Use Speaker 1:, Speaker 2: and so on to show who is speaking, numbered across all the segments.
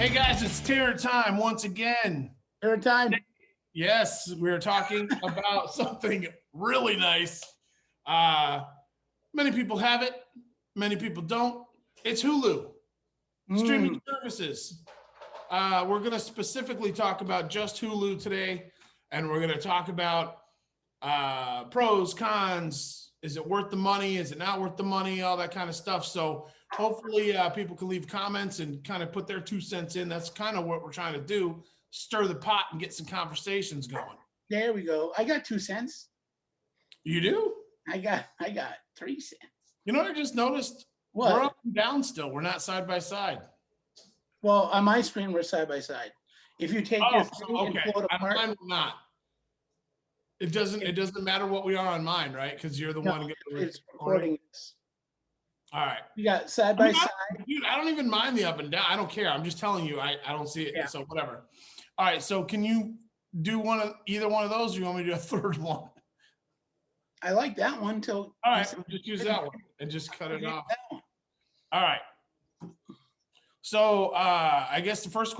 Speaker 1: Hey guys, it's Tarrant time once again.
Speaker 2: Tarrant time.
Speaker 1: Yes, we're talking about something really nice. Many people have it, many people don't. It's Hulu, streaming services. We're going to specifically talk about just Hulu today, and we're going to talk about pros, cons. Is it worth the money? Is it not worth the money? All that kind of stuff. So hopefully people can leave comments and kind of put their 2 cents in. That's kind of what we're trying to do, stir the pot and get some conversations going.
Speaker 2: There we go. I got 2 cents.
Speaker 1: You do?
Speaker 2: I got 3 cents.
Speaker 1: You know what I just noticed?
Speaker 2: What?
Speaker 1: We're up and down still. We're not side by side.
Speaker 2: Well, on my screen, we're side by side. If you take your thing and pull it apart.
Speaker 1: Mine will not. It doesn't matter what we are on mine, right? Because you're the one
Speaker 2: it's recording this.
Speaker 1: All right.
Speaker 2: You got side by side.
Speaker 1: Dude, I don't even mind the up and down. I don't care. I'm just telling you, I don't see it. Yeah. So whatever. All right. So can you do either one of those, or you want me to do a third one?
Speaker 2: I like that one till.
Speaker 1: All right. We'll just use that one and just cut it off. All right. So I guess the first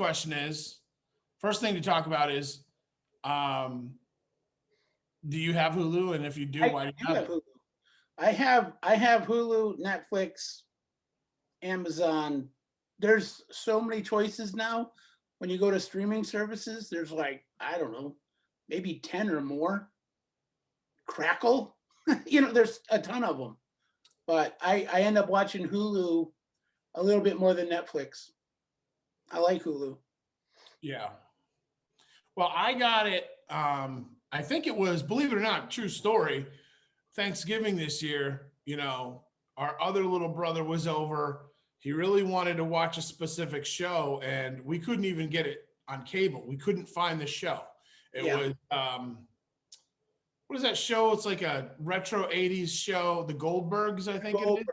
Speaker 1: thing to talk about is, do you have Hulu? And if you do, why do you have it?
Speaker 2: Hulu. I have Hulu, Netflix, Amazon. There's so many choices now. When you go to streaming services, there's like, I don't know, maybe 10 or more. Crackle, there's a ton of them. But I end up watching Hulu a little bit more than Netflix. I like Hulu.
Speaker 1: Yeah. Well, I got it. I think it was, believe it or not, true story, Thanksgiving this year. Our other little brother was over. He really wanted to watch a specific show, and we couldn't even get it on cable. We couldn't find the show. It was, what is that show? It's like a retro 80s show, The Goldbergs, I think it is.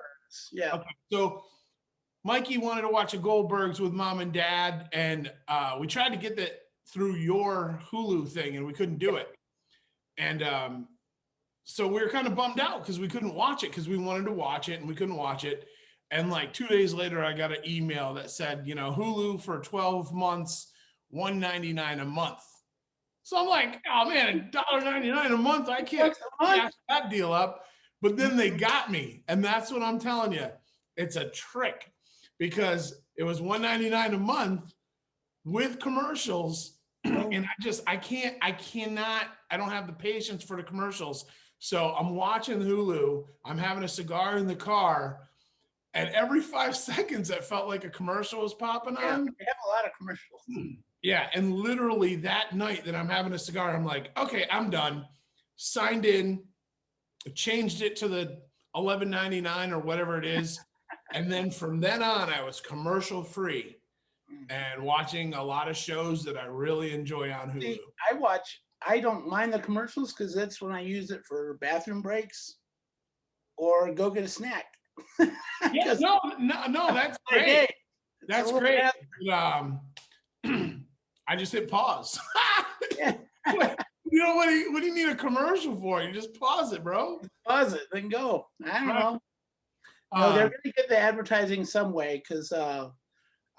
Speaker 2: Yeah.
Speaker 1: Okay. So Mikey wanted to watch a Goldbergs with mom and dad, and we tried to get that through your Hulu thing, and we couldn't do it. And so we were kind of bummed out because we couldn't watch it, because we wanted to watch it and we couldn't watch it. And like 2 days later, I got an email that said, Hulu for 12 months, $1.99 a month. So I'm like, oh man, $1.99 a month. I can't pass that deal up. But then they got me. And that's what I'm telling you. It's a trick, because it was $1.99 a month with commercials. And I don't have the patience for the commercials. So I'm watching Hulu, I'm having a cigar in the car, and every 5 seconds it felt like a commercial was popping on.
Speaker 2: They have a lot of commercials.
Speaker 1: Yeah, and literally that night that I'm having a cigar, I'm like, okay, I'm done. Signed in, changed it to the $11.99 or whatever it is. And then from then on, I was commercial free and watching a lot of shows that I really enjoy on Hulu.
Speaker 2: See, I don't mind the commercials, because that's when I use it for bathroom breaks or go get a snack.
Speaker 1: Yeah, no, that's great. That's great. I just hit pause. What do you need a commercial for? You just pause it, bro.
Speaker 2: Pause it, then go. I don't know. No, they're going to get the advertising some way, because I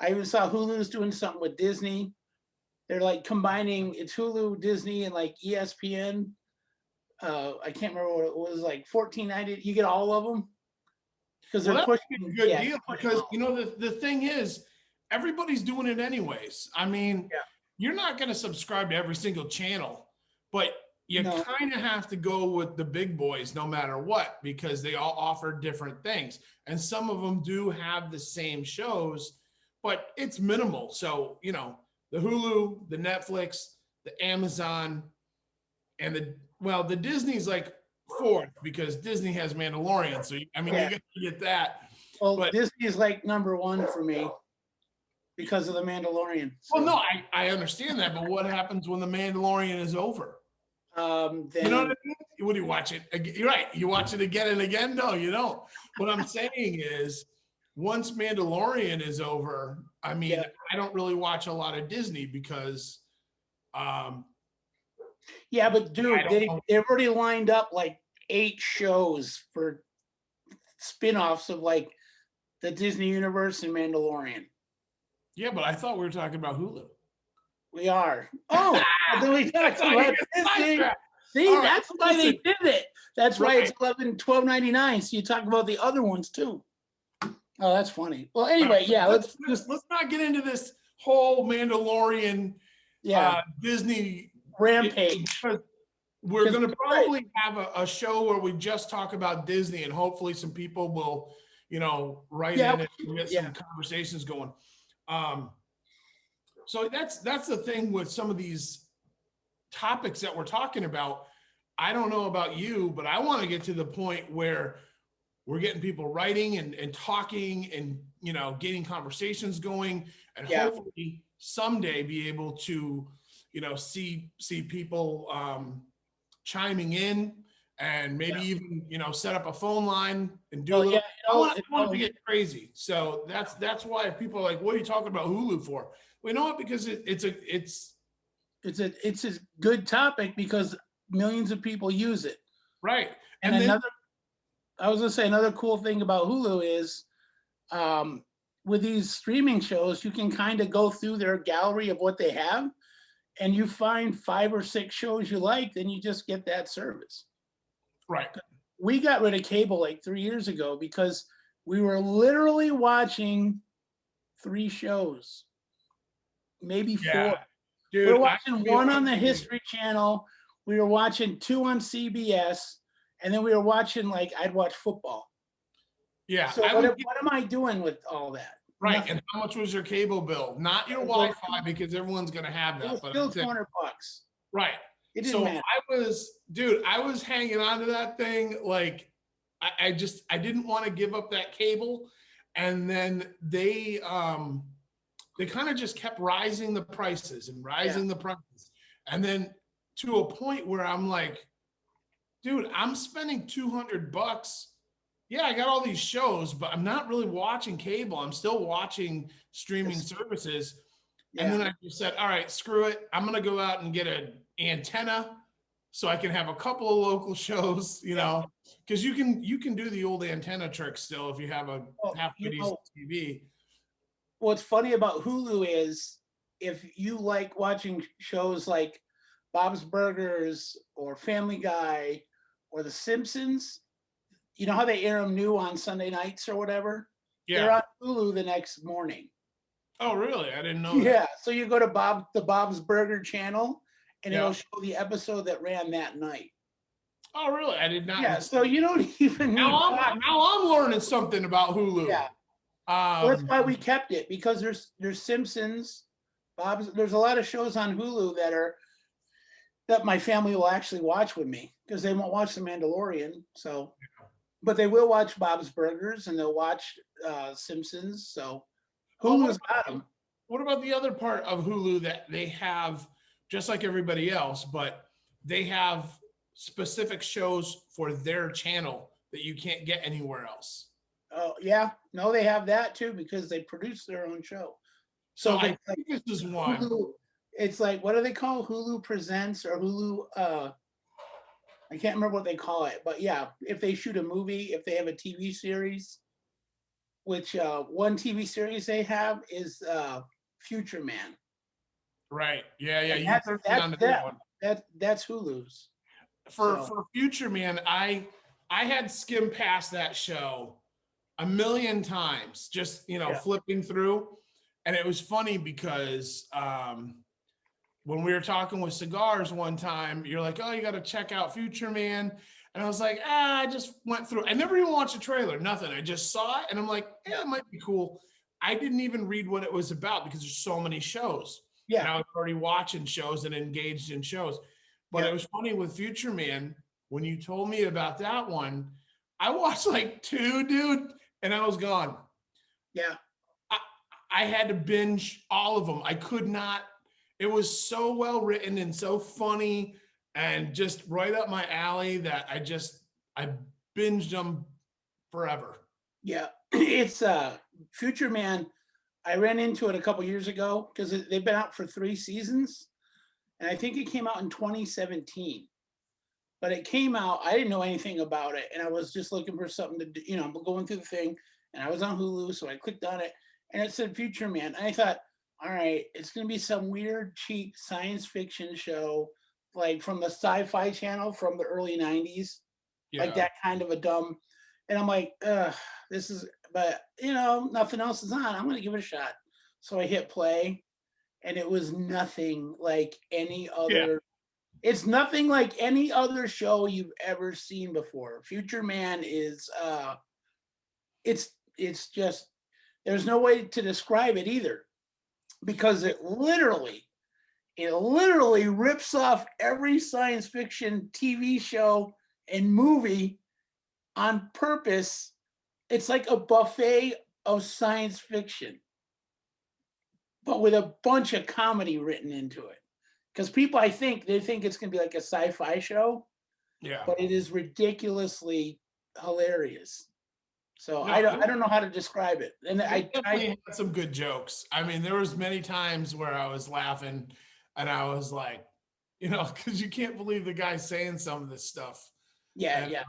Speaker 2: even saw Hulu's doing something with Disney. They're like combining, it's Hulu, Disney, and like ESPN. I can't remember what it was, like $14.90. You get all of them, because they're pushing
Speaker 1: a good deal. Because the thing is, everybody's doing it anyways. I mean, you're not going to subscribe to every single channel, but you kind of have to go with the big boys no matter what, because they all offer different things. And some of them do have the same shows, but it's minimal. So, the Hulu, the Netflix, the Amazon, and the Disney's like fourth, because Disney has Mandalorian. So, you got to get that.
Speaker 2: Well, but Disney is like number one for me because of the Mandalorian. So.
Speaker 1: Well, no, I understand that, but what happens when the Mandalorian is over?
Speaker 2: Then,
Speaker 1: you know what I mean? What do you watch it? You're right. You watch it again and again? No, you don't. What I'm saying is, once Mandalorian is over, I don't really watch a lot of Disney, because
Speaker 2: but dude, they've already lined up like 8 shows for spin-offs of like the Disney universe and Mandalorian.
Speaker 1: Yeah, but I thought we were talking about Hulu.
Speaker 2: We are. Oh, well, then we talked
Speaker 1: That's how you
Speaker 2: about
Speaker 1: get
Speaker 2: Disney.
Speaker 1: sidetracked.
Speaker 2: See,
Speaker 1: All right,
Speaker 2: that's why they
Speaker 1: listen.
Speaker 2: did it. That's why it's
Speaker 1: Right.
Speaker 2: $12.99. So you talk about the other ones too. Oh, that's funny. Well,
Speaker 1: All right,
Speaker 2: anyway, yeah, let's
Speaker 1: let's
Speaker 2: just
Speaker 1: let's not get into this whole Mandalorian
Speaker 2: yeah,
Speaker 1: Disney issue,
Speaker 2: rampage.
Speaker 1: because we're
Speaker 2: Because
Speaker 1: going to
Speaker 2: right,
Speaker 1: probably have a show where we just talk about Disney, and hopefully some people will, write
Speaker 2: yeah,
Speaker 1: in and get
Speaker 2: yeah,
Speaker 1: some conversations going. Um, so that's the thing with some of these topics that we're talking about. I don't know about you, but I want to get to the point where we're getting people writing and talking and getting conversations going, and
Speaker 2: yeah.
Speaker 1: hopefully someday be able to see people chiming in, and maybe even set up a phone line and do a
Speaker 2: Well,
Speaker 1: little.
Speaker 2: yeah,
Speaker 1: I want it to get crazy. So that's why people are like, what are you talking about Hulu for? Well, you know what? Because
Speaker 2: it's a good topic because millions of people use it.
Speaker 1: right.
Speaker 2: And
Speaker 1: And then
Speaker 2: I was gonna say another cool thing about Hulu is with these streaming shows, you can kind of go through their gallery of what they have, and you find 5 or 6 shows you like, then you just get that service.
Speaker 1: right.
Speaker 2: We got rid of cable like 3 years ago because we were literally watching 3 shows, maybe 4.
Speaker 1: Yeah,
Speaker 2: We were
Speaker 1: dude.
Speaker 2: watching one on the History Channel. We were watching 2 on CBS, and then we were watching I'd watch football.
Speaker 1: Yeah,
Speaker 2: So what am I doing with all that?
Speaker 1: right.
Speaker 2: Nothing.
Speaker 1: And how much was your cable bill? Not your Wi-Fi, because everyone's gonna have
Speaker 2: It was
Speaker 1: that. But
Speaker 2: still
Speaker 1: I'm saying,
Speaker 2: $200.
Speaker 1: right.
Speaker 2: It didn't
Speaker 1: So
Speaker 2: matter.
Speaker 1: I was hanging on to that thing. Like, I didn't want to give up that cable. And then they kind of just kept rising the prices and rising the prices. And then to a point where I'm like, dude, I'm spending $200. Yeah, I got all these shows, but I'm not really watching cable. I'm still watching streaming services. And then I just said, all right, screw it. I'm going to go out and get an antenna so I can have a couple of local shows, because you can do the old antenna trick still if you have a half decent TV.
Speaker 2: What's funny about Hulu is if you like watching shows like Bob's Burgers or Family Guy or The Simpsons, you know how they air them new on Sunday nights or whatever?
Speaker 1: Yeah.
Speaker 2: They're on Hulu the next morning.
Speaker 1: Oh, really? I didn't know that.
Speaker 2: Yeah. So you go to Bob's Burger channel, and it'll
Speaker 1: Yeah.
Speaker 2: show the episode that ran that night.
Speaker 1: Oh, really? I did not.
Speaker 2: Yeah. So you don't even need.
Speaker 1: Now I'm learning something about Hulu.
Speaker 2: Yeah. Well, that's why we kept it, because there's Simpsons, there's a lot of shows on Hulu that my family will actually watch with me, because they won't watch The Mandalorian. So, but they will watch Bob's Burgers, and they'll watch Simpsons. So Hulu's got them.
Speaker 1: What about the other part of Hulu that they have, just like everybody else, but they have specific shows for their channel that you can't get anywhere else?
Speaker 2: Oh yeah, no, they have that too, because they produce their own show.
Speaker 1: So I think this is one.
Speaker 2: Hulu, it's like, what do they call Hulu Presents or Hulu? I can't remember what they call it, but yeah, if they shoot a movie, if they have a TV series, which one TV series they have is Future Man.
Speaker 1: Right. Yeah.
Speaker 2: And
Speaker 1: Yeah.
Speaker 2: that's Hulu's.
Speaker 1: For Future Man, I had skimmed past that show a million times, just flipping through. And it was funny because when we were talking with Cigars one time, you're like, oh, you got to check out Future Man. And I was like, I just went through. I never even watched a trailer, nothing. I just saw it and I'm like, it might be cool. I didn't even read what it was about because there's so many shows.
Speaker 2: Yeah.
Speaker 1: And I was already watching shows and engaged in shows. But it was funny with Future Man, when you told me about that one, I watched like 2, dude, and I was gone.
Speaker 2: Yeah.
Speaker 1: I had to binge all of them. I could not. It was so well written and so funny and just right up my alley that I binged them forever.
Speaker 2: Yeah. It's Future Man. I ran into it a couple years ago because they've been out for 3 seasons. And I think it came out in 2017. But it came out, I didn't know anything about it. And I was just looking for something to do, I'm going through the thing, and I was on Hulu, so I clicked on it. and it said Future Man. And I thought, all right, it's gonna be some weird, cheap science fiction show, like from the Sci-Fi Channel from the early '90s, like
Speaker 1: Yeah.
Speaker 2: that kind of a dumb. And I'm like, this is, but nothing else is on. I'm gonna give it a shot. So I hit play, and it was nothing like any
Speaker 1: Yeah.
Speaker 2: other. It's nothing like any other show you've ever seen before. Future Man is it's just there's no way to describe it either, because it literally rips off every science fiction TV show and movie on purpose. It's like a buffet of science fiction, but with a bunch of comedy written into it. Because people, they think it's going to be like a sci-fi show,
Speaker 1: Yeah.
Speaker 2: but it is ridiculously hilarious. So
Speaker 1: No,
Speaker 2: I don't know how to describe it. And I
Speaker 1: definitely had some good jokes. I mean, there was many times where I was laughing and I was like, because you can't believe the guy's saying some of this stuff.
Speaker 2: yeah,
Speaker 1: And,
Speaker 2: yeah.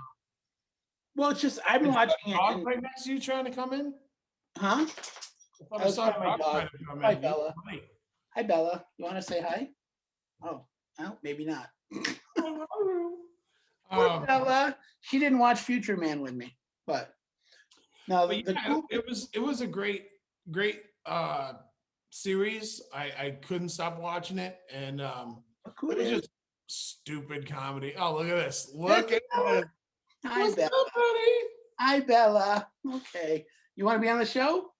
Speaker 2: Well, it's just I'm watching it.
Speaker 1: dog
Speaker 2: And,
Speaker 1: right next to you trying to come in?
Speaker 2: huh?
Speaker 1: I thought
Speaker 2: I
Speaker 1: I
Speaker 2: was
Speaker 1: saw a
Speaker 2: talking to my
Speaker 1: dog
Speaker 2: dog.
Speaker 1: trying to come
Speaker 2: Hi,
Speaker 1: in.
Speaker 2: Bella.
Speaker 1: Hi.
Speaker 2: Hi, Bella. You want to say hi? Oh, well, maybe not. Poor Bella. She didn't watch Future Man with me, but now
Speaker 1: But
Speaker 2: the
Speaker 1: yeah,
Speaker 2: cool.
Speaker 1: it was a great series. I couldn't stop watching it, and
Speaker 2: Cool
Speaker 1: it was
Speaker 2: is.
Speaker 1: just stupid comedy. Oh, look at this!
Speaker 2: There's
Speaker 1: Look at
Speaker 2: Bella.
Speaker 1: this!
Speaker 2: Hi,
Speaker 1: What's
Speaker 2: Bella.
Speaker 1: up, buddy?
Speaker 2: Hi, Bella. Okay. You want to be on the show?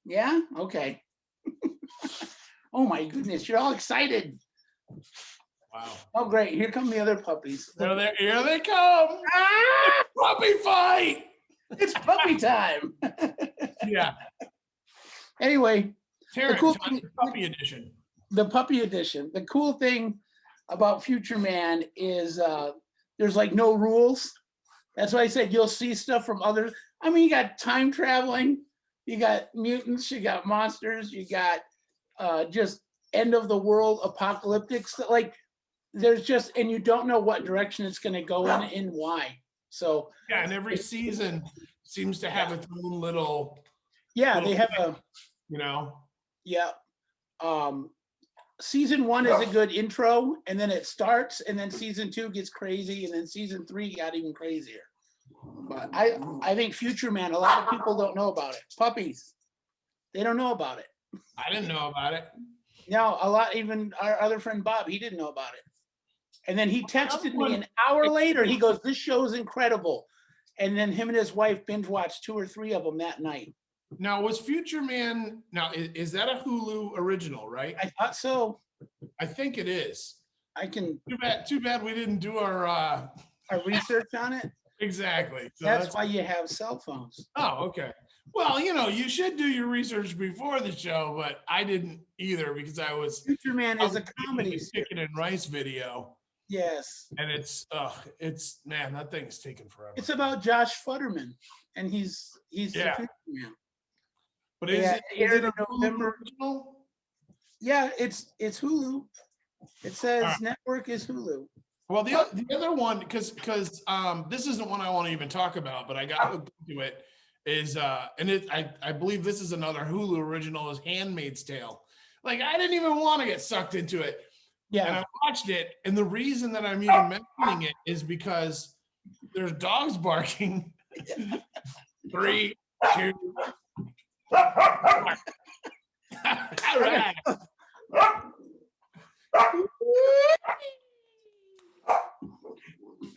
Speaker 2: Yeah? Okay. Oh my goodness, you're all excited.
Speaker 1: Wow!
Speaker 2: Oh, great. Here come the other puppies.
Speaker 1: Here they come!
Speaker 2: Ah!
Speaker 1: Puppy fight!
Speaker 2: It's puppy time.
Speaker 1: Yeah,
Speaker 2: Anyway,
Speaker 1: Tarrant,
Speaker 2: cool
Speaker 1: time
Speaker 2: thing-
Speaker 1: for puppy edition.
Speaker 2: the puppy edition. The cool thing about Future Man is there's like no rules. That's why I said you'll see stuff from others. I mean, you got time traveling, you got mutants, you got monsters, you got just end of the world apocalyptic stuff. Like there's just, and you don't know what direction it's going to go in and why. So
Speaker 1: Yeah, and every season seems to have its own little.
Speaker 2: yeah, they have a yeah. Season 1 is a good intro, and then it starts, and then season 2 gets crazy, and then season 3 got even crazier. But I think Future Man, a lot of people don't know about it. Puppies, they don't know about it.
Speaker 1: I didn't know about it.
Speaker 2: No, a lot, even our other friend Bob, he didn't know about it. And then he texted me an hour later, he goes, "This show is incredible." And then him and his wife binge watched 2 or 3 of them that night.
Speaker 1: Now, was Future Man, now is that a Hulu original, right?
Speaker 2: I thought so.
Speaker 1: I think it is.
Speaker 2: I can
Speaker 1: Too bad we didn't do our
Speaker 2: research on it.
Speaker 1: exactly. So
Speaker 2: That's why you have cell phones.
Speaker 1: Oh, okay. Well, you should do your research before the show, but I didn't either because I was
Speaker 2: Future Man is a comedy
Speaker 1: chicken and rice video.
Speaker 2: Yes.
Speaker 1: And it's man, that thing's taking forever.
Speaker 2: It's about Josh Futterman, and he's
Speaker 1: Yeah.
Speaker 2: the Future Man.
Speaker 1: But is it
Speaker 2: in
Speaker 1: a
Speaker 2: November?
Speaker 1: original?
Speaker 2: Yeah, it's Hulu. It says
Speaker 1: All right.
Speaker 2: network is Hulu.
Speaker 1: Well, the other one, because this isn't one I want to even talk about, but I got hooked into it. Is I believe this is another Hulu original, is Handmaid's Tale. Like I didn't even want to get sucked into it.
Speaker 2: Yeah.
Speaker 1: And I watched it, and the reason that I'm even mentioning it is because there's dogs barking. 3, 2. All right.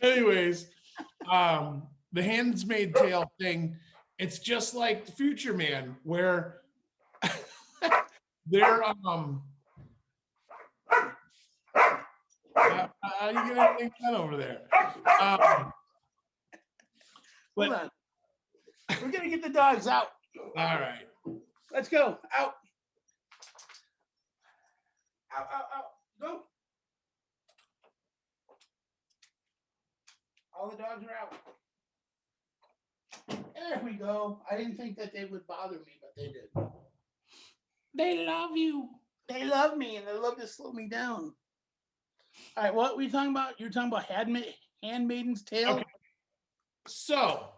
Speaker 1: Anyways, the Handmaid's Tale thing, it's just like the Future Man, where they're how you get anything done over there?
Speaker 2: Hold on. We're gonna get the dogs out.
Speaker 1: All right.
Speaker 2: Let's go. Out. Out, out, out. Go. All the dogs are out. There we go. I didn't think that they would bother me, but they did.
Speaker 1: They love you.
Speaker 2: They love me, and they love to slow me down. All right, what were you talking about? You're talking about Handmaid's Tale?
Speaker 1: Okay. So,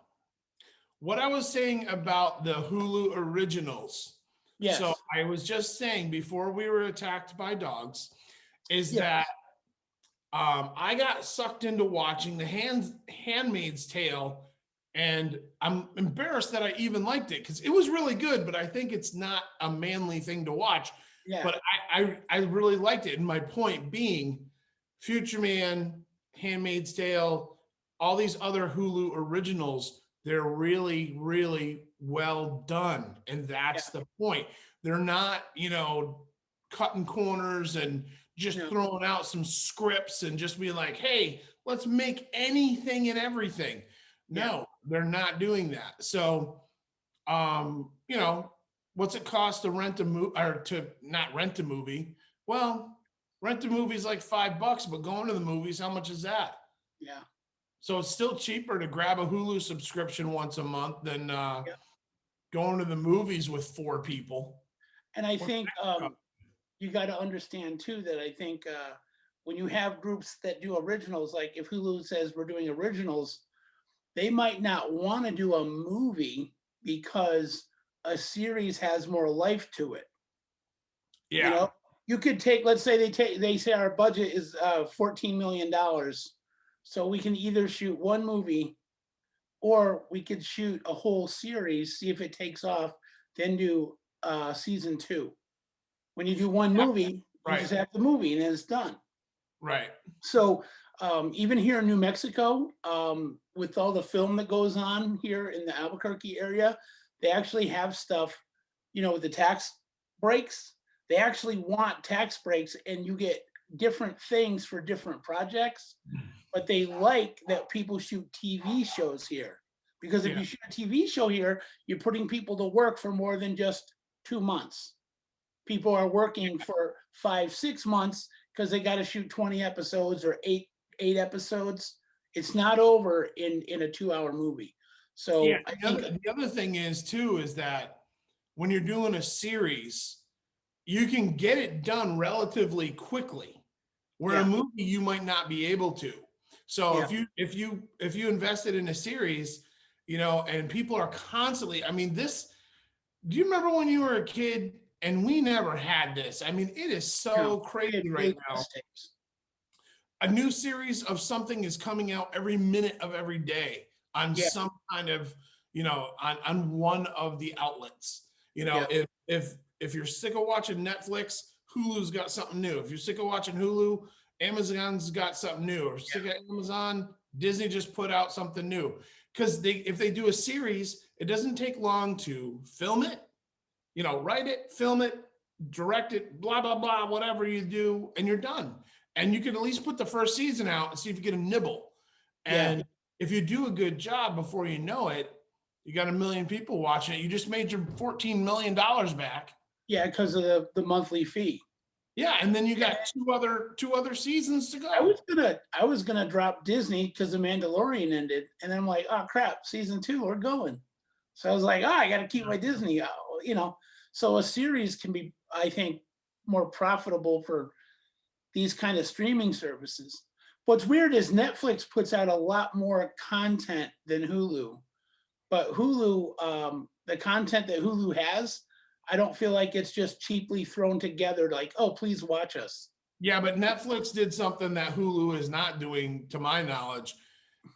Speaker 1: what I was saying about the Hulu originals So
Speaker 2: Yes.
Speaker 1: I was just saying before we were attacked by dogs, is
Speaker 2: Yes.
Speaker 1: that I got sucked into watching the Handmaid's Tale, and I'm embarrassed that I even liked it because it was really good, but I think it's not a manly thing to watch.
Speaker 2: Yeah.
Speaker 1: But I really liked it. And my point being, Future Man, Handmaid's Tale, all these other Hulu originals, they're really, really well done. And
Speaker 2: Yeah.
Speaker 1: that's the point. They're not, cutting corners and just
Speaker 2: No.
Speaker 1: throwing out some scripts and just being like, hey, let's make anything and everything.
Speaker 2: Yeah.
Speaker 1: No, they're not doing that. So, what's it cost to rent a movie or to not rent a movie? Well, rent a movie is like $5, but going to the movies, how much is that?
Speaker 2: Yeah.
Speaker 1: So it's still cheaper to grab a Hulu subscription once a month than
Speaker 2: Yeah.
Speaker 1: going to the movies with 4 people.
Speaker 2: And I
Speaker 1: What's
Speaker 2: think
Speaker 1: that cost?
Speaker 2: you got to understand too that I think when you have groups that do originals, like if Hulu says we're doing originals, they might not want to do a movie because a series has more life to it. You
Speaker 1: Yeah.
Speaker 2: know, you could take, let's say they say our budget is $14 million. So we can either shoot one movie or we could shoot a whole series, see if it takes off, then do season 2. When you do one
Speaker 1: Yeah.
Speaker 2: movie, you
Speaker 1: Right.
Speaker 2: just have the movie and it's done.
Speaker 1: Right.
Speaker 2: So even here in New Mexico, with all the film that goes on here in the Albuquerque area, they actually have stuff, with the tax breaks. They actually want tax breaks and you get different things for different projects, but they like that people shoot TV shows here. Because if
Speaker 1: Yeah.
Speaker 2: you shoot a TV show here, you're putting people to work for more than just 2 months. People are working for 5, 6 months because they got to shoot 20 episodes or eight episodes. It's not over in a 2-hour movie. So
Speaker 1: Yeah.
Speaker 2: I
Speaker 1: The
Speaker 2: think
Speaker 1: other, the other thing is too, is that when you're doing a series, you can get it done relatively quickly, where a
Speaker 2: yeah,
Speaker 1: movie you might not be able to. So
Speaker 2: yeah,
Speaker 1: if you invested in a series, and people are constantly, I mean, do you remember when you were a kid and we never had this? I mean, it is
Speaker 2: no,
Speaker 1: so
Speaker 2: we had
Speaker 1: crazy right now.
Speaker 2: VHS tapes.
Speaker 1: A new series of something is coming out every minute of every day on
Speaker 2: Yeah,
Speaker 1: some kind of, on one of the outlets.
Speaker 2: yeah,
Speaker 1: If you're sick of watching Netflix, Hulu's got something new. If you're sick of watching Hulu, Amazon's got something new. Or sick of Amazon, Disney just put out something new. Because if they do a series, it doesn't take long to film it, write it, film it, direct it, blah, blah, blah, whatever you do, and you're done. And you can at least put the first season out and see if you get a nibble.
Speaker 2: yeah,
Speaker 1: And if you do a good job before you know it, you got 1 million people watching it. You just made your $14 million back.
Speaker 2: yeah, because of the monthly fee.
Speaker 1: Yeah, and then you got two other seasons to
Speaker 2: I
Speaker 1: go.
Speaker 2: was gonna drop Disney because the Mandalorian ended, and then I'm like, oh crap, season 2, we're going. So I was like, I got to keep my Disney, So a series can be, I think, more profitable for these kind of streaming services. What's weird is Netflix puts out a lot more content than Hulu, but Hulu, the content that Hulu has, I don't feel like it's just cheaply thrown together like, oh, please watch us.
Speaker 1: Yeah, but Netflix did something that Hulu is not doing, to my knowledge.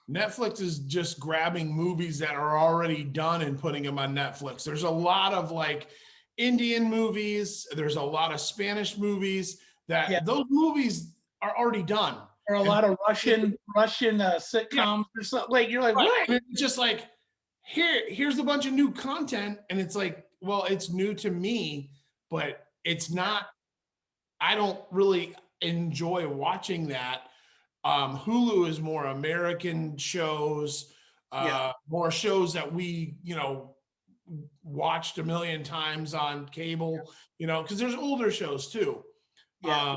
Speaker 1: Netflix is just grabbing movies that are already done and putting them on Netflix. There's a lot of like Indian movies, there's a lot of Spanish movies
Speaker 2: Yeah,
Speaker 1: those movies are already done.
Speaker 2: or a
Speaker 1: And
Speaker 2: lot of Russian sitcoms or something. Like you're like,
Speaker 1: right.
Speaker 2: what?
Speaker 1: And it's just like, here's a bunch of new content. And it's like, well, it's new to me, but it's not, I don't really enjoy watching that. Hulu is more American shows,
Speaker 2: Yeah,
Speaker 1: more shows that we, watched 1 million times on cable, because there's older shows too.
Speaker 2: yeah.
Speaker 1: Um,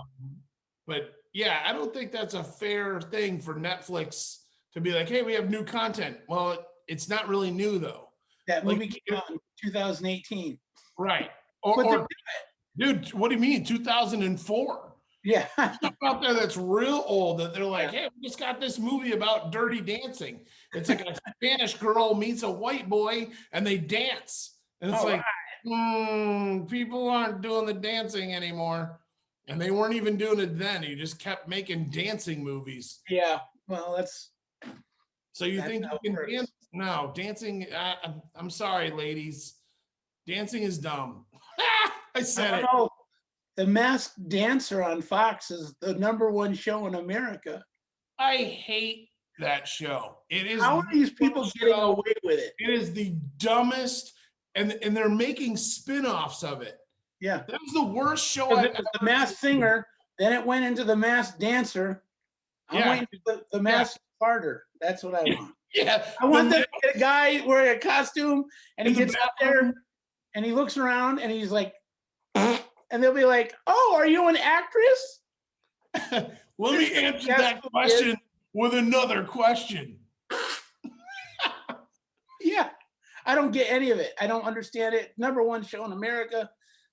Speaker 1: but yeah, I don't think that's a fair thing for Netflix to be like, hey, we have new content. Well, it's not really new though.
Speaker 2: That
Speaker 1: Like,
Speaker 2: movie came out in 2018.
Speaker 1: right.
Speaker 2: But
Speaker 1: Or dude, what do you mean 2004?
Speaker 2: yeah,
Speaker 1: Stuff out there that's real old that they're like,
Speaker 2: yeah.
Speaker 1: hey, we just got this movie about dirty dancing. It's like a Spanish girl meets a white boy and they dance. And it's
Speaker 2: All
Speaker 1: like,
Speaker 2: right.
Speaker 1: people aren't doing the dancing anymore. And they weren't even doing it then. You just kept making dancing movies.
Speaker 2: Yeah. Well, that's
Speaker 1: So you
Speaker 2: That's
Speaker 1: think
Speaker 2: how
Speaker 1: you
Speaker 2: it
Speaker 1: can
Speaker 2: works.
Speaker 1: dance? No, dancing. I'm sorry, ladies. Dancing is dumb. I
Speaker 2: I
Speaker 1: said
Speaker 2: don't
Speaker 1: it.
Speaker 2: know. The Masked Dancer on Fox is the #1 show in America.
Speaker 1: I hate that show. It is
Speaker 2: How are these
Speaker 1: the
Speaker 2: people
Speaker 1: dumbest
Speaker 2: getting
Speaker 1: show.
Speaker 2: away with it?
Speaker 1: It is the dumbest, and they're making spin-offs of it.
Speaker 2: Yeah.
Speaker 1: That was the worst show
Speaker 2: Because
Speaker 1: I've
Speaker 2: it was the
Speaker 1: ever
Speaker 2: Masked
Speaker 1: seen.
Speaker 2: Singer, then it went into the Masked Dancer. I'm
Speaker 1: Yeah.
Speaker 2: waiting for the Masked Farter. That's what I want.
Speaker 1: Yeah.
Speaker 2: I want
Speaker 1: the
Speaker 2: them to get a guy wearing a costume and he
Speaker 1: in the
Speaker 2: gets out there and he looks around and he's like, and they'll be like, "Oh, are you an actress?"
Speaker 1: Let me answer
Speaker 2: That's
Speaker 1: that
Speaker 2: who it
Speaker 1: question with another question.
Speaker 2: Yeah. I don't get any of it. I don't understand it. #1 show in America.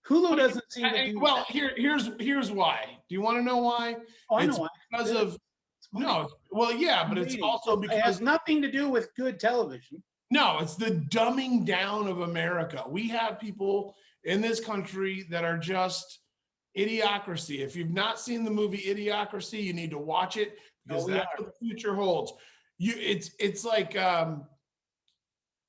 Speaker 2: Hulu doesn't seem to do
Speaker 1: Well,
Speaker 2: that.
Speaker 1: here's why. Do you want to know why?
Speaker 2: Oh, I
Speaker 1: It's
Speaker 2: know why.
Speaker 1: because
Speaker 2: Good.
Speaker 1: of
Speaker 2: It's money.
Speaker 1: no. Well, yeah, but it's
Speaker 2: Ratings.
Speaker 1: also
Speaker 2: It has
Speaker 1: because
Speaker 2: nothing to do with good television.
Speaker 1: no, it's the dumbing down of America. We have people in this country that are just idiocracy. If you've not seen the movie Idiocracy, you need to watch it because
Speaker 2: Oh, we
Speaker 1: that's
Speaker 2: are.
Speaker 1: what the future holds. It's like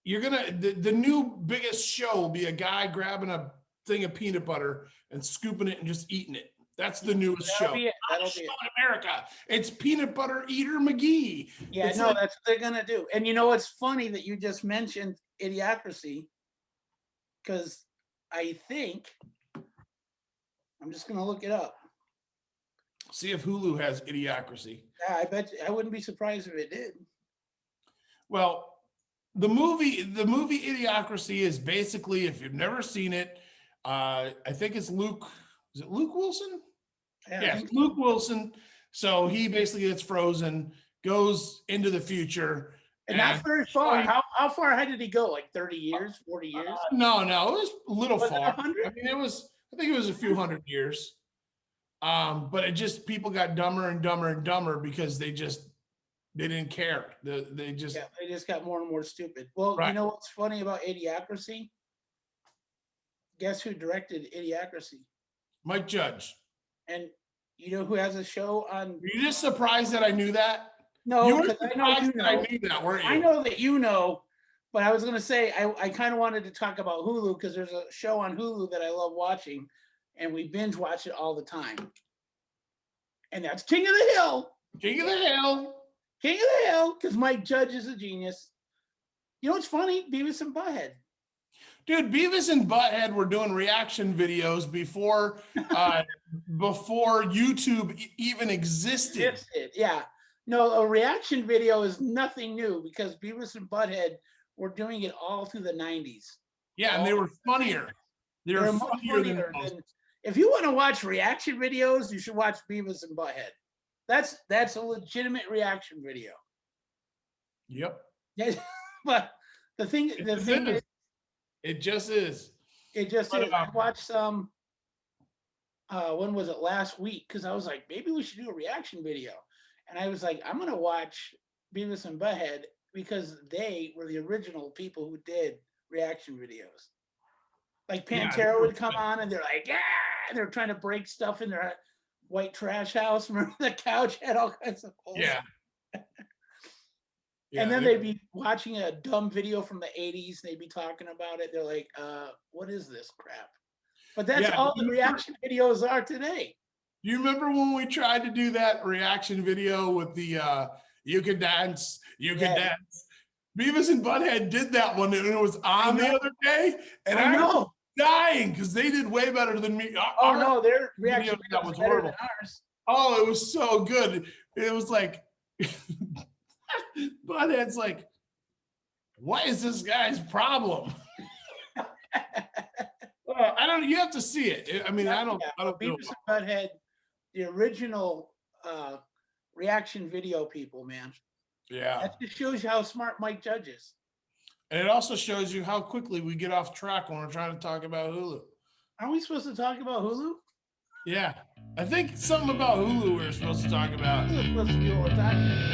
Speaker 1: you're gonna the new biggest show will be a guy grabbing a thing of peanut butter and scooping it and just eating it. That's the newest
Speaker 2: That'll
Speaker 1: show.
Speaker 2: be it. That'll
Speaker 1: Hottest
Speaker 2: be
Speaker 1: show
Speaker 2: it.
Speaker 1: in America. It's Peanut Butter Eater McGee.
Speaker 2: Yeah,
Speaker 1: It's
Speaker 2: no,
Speaker 1: like,
Speaker 2: that's what they're gonna do. And you know what's funny that you just mentioned Idiocracy, because I think I'm just gonna look it up.
Speaker 1: see if Hulu has Idiocracy.
Speaker 2: Yeah, I bet I wouldn't be surprised if it did.
Speaker 1: Well, the movie Idiocracy is basically, if you've never seen it, I think it's Luke. Is it Luke Wilson?
Speaker 2: Yeah,
Speaker 1: Yeah, it's Luke Wilson. So he basically gets frozen, goes into the future.
Speaker 2: and not very
Speaker 1: so
Speaker 2: far.
Speaker 1: he-
Speaker 2: How far ahead did he go? Like 30 years, 40 years?
Speaker 1: no, it was a little
Speaker 2: Was it
Speaker 1: far.
Speaker 2: 100?
Speaker 1: I mean, I think it was a few hundred years. But it just people got dumber and dumber and dumber because they didn't care. They just
Speaker 2: Yeah, they just got more and more stupid. Well, you
Speaker 1: Right.
Speaker 2: know what's funny about Idiocracy? Guess who directed Idiocracy?
Speaker 1: Mike Judge.
Speaker 2: And you know who has a show on?
Speaker 1: Were you just surprised that I knew that?
Speaker 2: No,
Speaker 1: You were
Speaker 2: because I know
Speaker 1: surprised
Speaker 2: you
Speaker 1: that I
Speaker 2: know.
Speaker 1: knew that, weren't you?
Speaker 2: I know that you know, but I was gonna say I kind of wanted to talk about Hulu because there's a show on Hulu that I love watching, and we binge watch it all the time. And that's King of the Hill.
Speaker 1: King of the Hill.
Speaker 2: King of the Hill, because Mike Judge is a genius. You know what's funny? Beavis and Butthead.
Speaker 1: Dude, Beavis and Butthead were doing reaction videos before before YouTube even existed.
Speaker 2: Yes, yeah. No, a reaction video is nothing new because Beavis and Butthead were doing it all through the 90s.
Speaker 1: Yeah, and they were funnier. They were
Speaker 2: They're much
Speaker 1: funnier than
Speaker 2: funnier
Speaker 1: most.
Speaker 2: than. If you want to watch reaction videos, you should watch Beavis and Butthead. That's a legitimate reaction video.
Speaker 1: Yep.
Speaker 2: Yeah, but the thing is,
Speaker 1: It just is.
Speaker 2: it just
Speaker 1: But,
Speaker 2: is. I watched some. When was it? Last week? Because I was like, maybe we should do a reaction video, and I was like, I'm gonna watch Beavis and Butthead because they were the original people who did reaction videos. Like
Speaker 1: Yeah,
Speaker 2: Pantera would come on and they're like, yeah, and they're trying to break stuff in their white trash house. Remember the couch had all kinds of holes.
Speaker 1: Yeah.
Speaker 2: And then they'd be watching a dumb video from the 80s. They'd be talking about it. They're like, what is this crap? But that's all the reaction videos are today.
Speaker 1: Do you remember when we tried to do that reaction video with the you can dance, you can dance? Beavis and Butthead did that one and it was on the other day. And I know. Was dying because they did way better than me.
Speaker 2: Oh no, their reaction
Speaker 1: that
Speaker 2: videos
Speaker 1: was
Speaker 2: better
Speaker 1: horrible.
Speaker 2: than ours.
Speaker 1: Oh, it was so good. It was like Butthead's like, what is this guy's problem? I don't. You have to see it. I mean, I don't.
Speaker 2: Beavis and Butthead, the original reaction video people, man.
Speaker 1: Yeah.
Speaker 2: That just shows you how smart Mike Judge is.
Speaker 1: And it also shows you how quickly we get off track when we're trying to talk about Hulu.
Speaker 2: Are we supposed to talk about Hulu?
Speaker 1: Yeah, I think something about Hulu we're supposed to talk about.
Speaker 2: We're supposed to be what we're talking about.